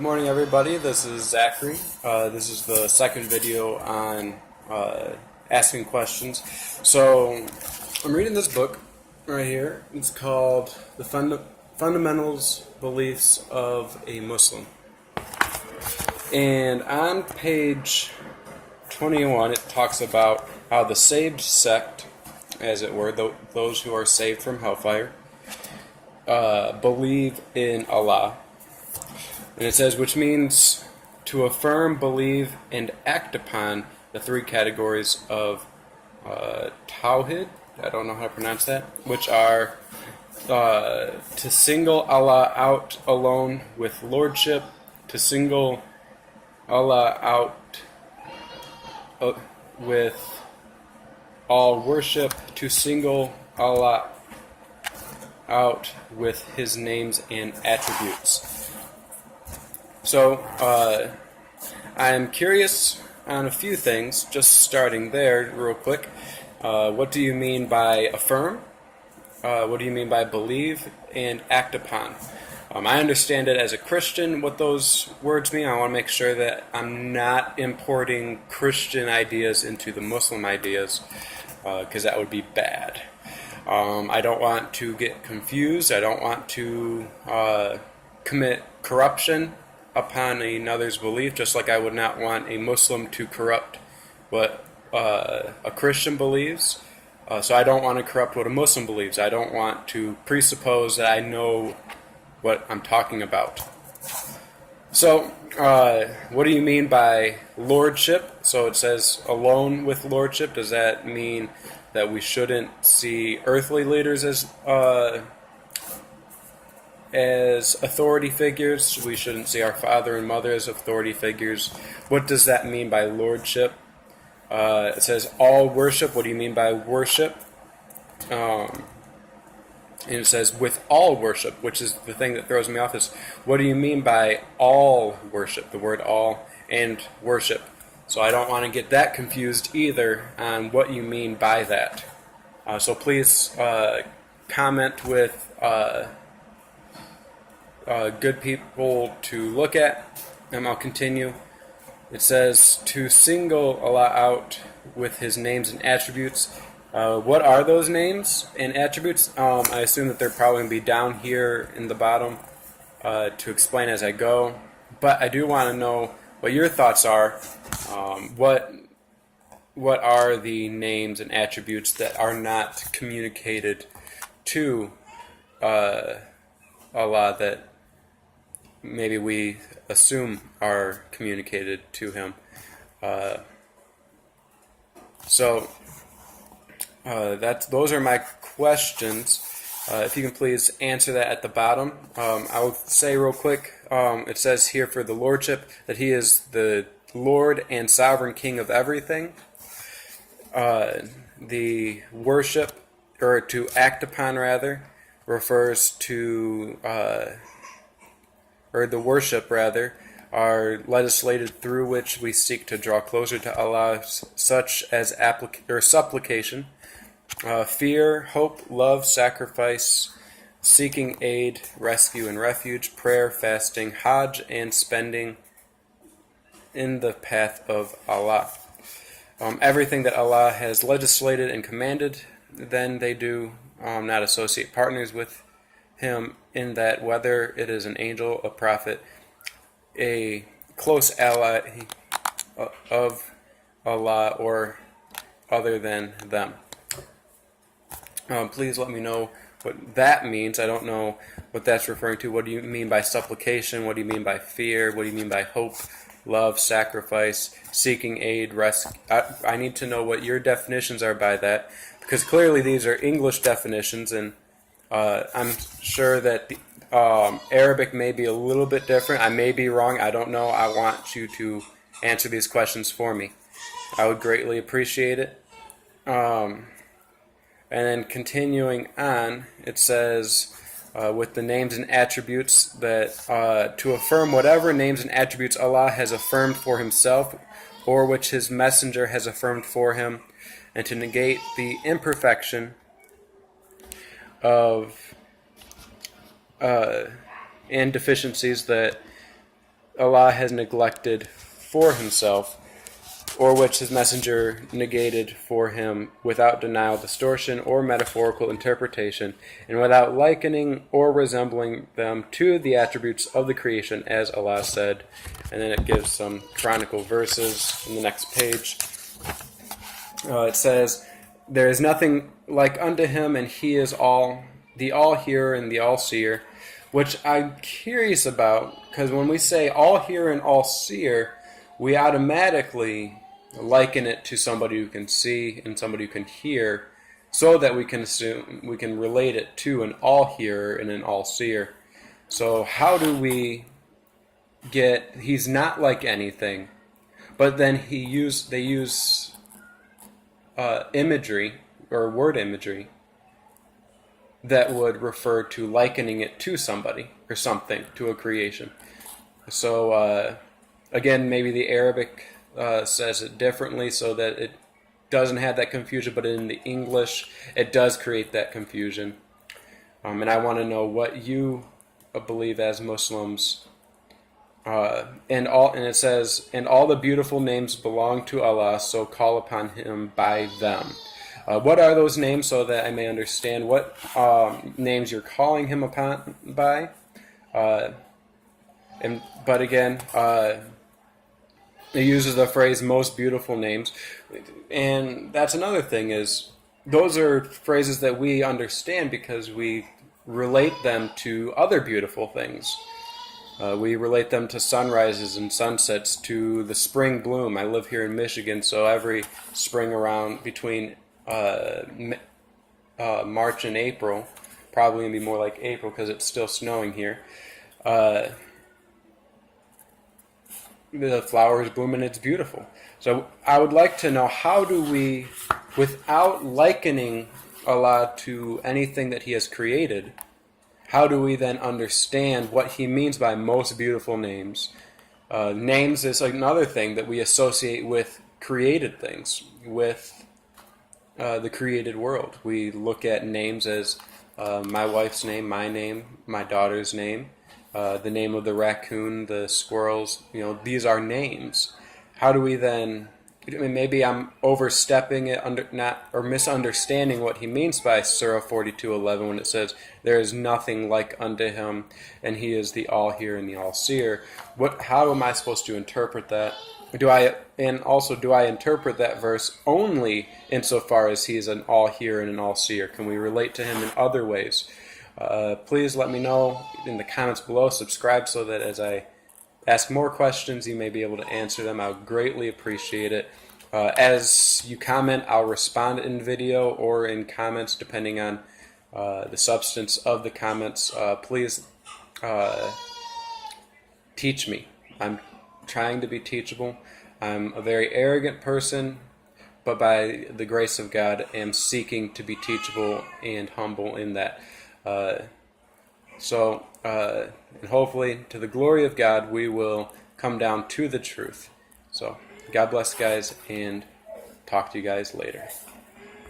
Good morning, everybody. This is Zachary. This is the second video on asking questions. So, I'm reading this book right here. It's called The Fundamentals Beliefs of a Muslim. And on page 21, it talks about how the saved sect, as it were, those who are saved from hellfire, believe in Allah. And it says, which means to affirm, believe, and act upon the three categories of Tawhid, I don't know how to pronounce that, which are to single Allah out alone with lordship, to single Allah out with all worship, to single Allah out with His names and attributes. So, I am curious on a few things, just starting there real quick. What do you mean by affirm? What do you mean by believe and act upon? I understand it as a Christian, what those words mean. I want to make sure that I'm not importing Christian ideas into the Muslim ideas, because that would be bad. I don't want to get confused. I don't want to commit corruption upon another's belief, just like I would not want a Muslim to corrupt what a Christian believes. So I don't want to corrupt what a Muslim believes. I don't want to presuppose that I know what I'm talking about. So, what do you mean by lordship? So it says alone with lordship. Does that mean that we shouldn't see earthly leaders as authority figures? We shouldn't see our father and mother as authority figures. What does that mean by lordship? It says all worship. What do you mean by worship? And it says with all worship, which is the thing that throws me off, is what do you mean by all worship? The word all and worship. So I don't want to get that confused either on what you mean by that. So please comment with good people to look at, and I'll continue. It says to single Allah out with His names and attributes. What are those names and attributes? I assume that they're probably going to be down here in the bottom to explain as I go, but I do want to know what your thoughts are. What are the names and attributes that are not communicated to Allah that maybe we assume are communicated to Him? Those are my questions. If you can please answer that at the bottom. I will say real quick, it says here for the lordship that He is the Lord and sovereign King of everything. The worship, or to act upon rather, refers to, or the worship rather, are legislated through which we seek to draw closer to Allah, such as supplication, fear, hope, love, sacrifice, seeking aid, rescue and refuge, prayer, fasting, Hajj, and spending in the path of Allah. Everything that Allah has legislated and commanded, then they do not associate partners with Him in that, whether it is an angel, a prophet, a close ally of Allah, or other than them. Please let me know what that means. I don't know what that's referring to. What do you mean by supplication? What do you mean by fear? What do you mean by hope, love, sacrifice, seeking aid, rescue? I need to know what your definitions are by that, because clearly these are English definitions, and I'm sure that the Arabic may be a little bit different. I may be wrong. I don't know. I want you to answer these questions for me. I would greatly appreciate it. And then continuing on, it says with the names and attributes that to affirm whatever names and attributes Allah has affirmed for Himself, or which His messenger has affirmed for Him, and to negate the imperfection of and deficiencies that Allah has neglected for himself, or which his messenger negated for him without denial, distortion, or metaphorical interpretation, and without likening or resembling them to the attributes of the creation, as Allah said. And then it gives some chronicle verses in the next page. It says, there is nothing like unto him, and he is the all-hearer and the all-seer, which I'm curious about, because when we say all-hearer and all-seer, we automatically liken it to somebody who can see and somebody who can hear, so that we can relate it to an all-hearer and an all-seer. So how do we get, he's not like anything, but then they use imagery or word imagery that would refer to likening it to somebody or something, to a creation. So again, maybe the Arabic says it differently so that it doesn't have that confusion, but in the English it does create that confusion. And I want to know what you believe as Muslims. And it says, and all the beautiful names belong to Allah, so call upon him by them. What are those names, so that I may understand what names you're calling him upon by? But again, it uses the phrase most beautiful names, and that's another thing, is those are phrases that we understand because we relate them to other beautiful things. We relate them to sunrises and sunsets, to the spring bloom. I live here in Michigan, so every spring around between March and April, probably going to be more like April because it's still snowing here, the flowers bloom and it's beautiful. So I would like to know, how do we, without likening Allah to anything that he has created, how do we then understand what he means by most beautiful names? Names is another thing that we associate with created things, with the created world. We look at names as my wife's name, my name, my daughter's name, the name of the raccoon, the squirrels. These are names. How do we then? Maybe I'm overstepping it, or misunderstanding what he means by Surah 42:11 when it says, "There is nothing like unto him, and he is the all-hearer and the all-seer." How am I supposed to interpret that? Do I interpret that verse only insofar as he is an all-hearer and an all-seer? Can we relate to him in other ways? Please let me know in the comments below. Subscribe so that as I ask more questions, you may be able to answer them. I would greatly appreciate it. As you comment, I'll respond in video or in comments, depending on the substance of the comments. Please teach me. I'm trying to be teachable. I'm a very arrogant person, but by the grace of God, am seeking to be teachable and humble in that. And hopefully, to the glory of God, we will come down to the truth. So, God bless, guys, and talk to you guys later.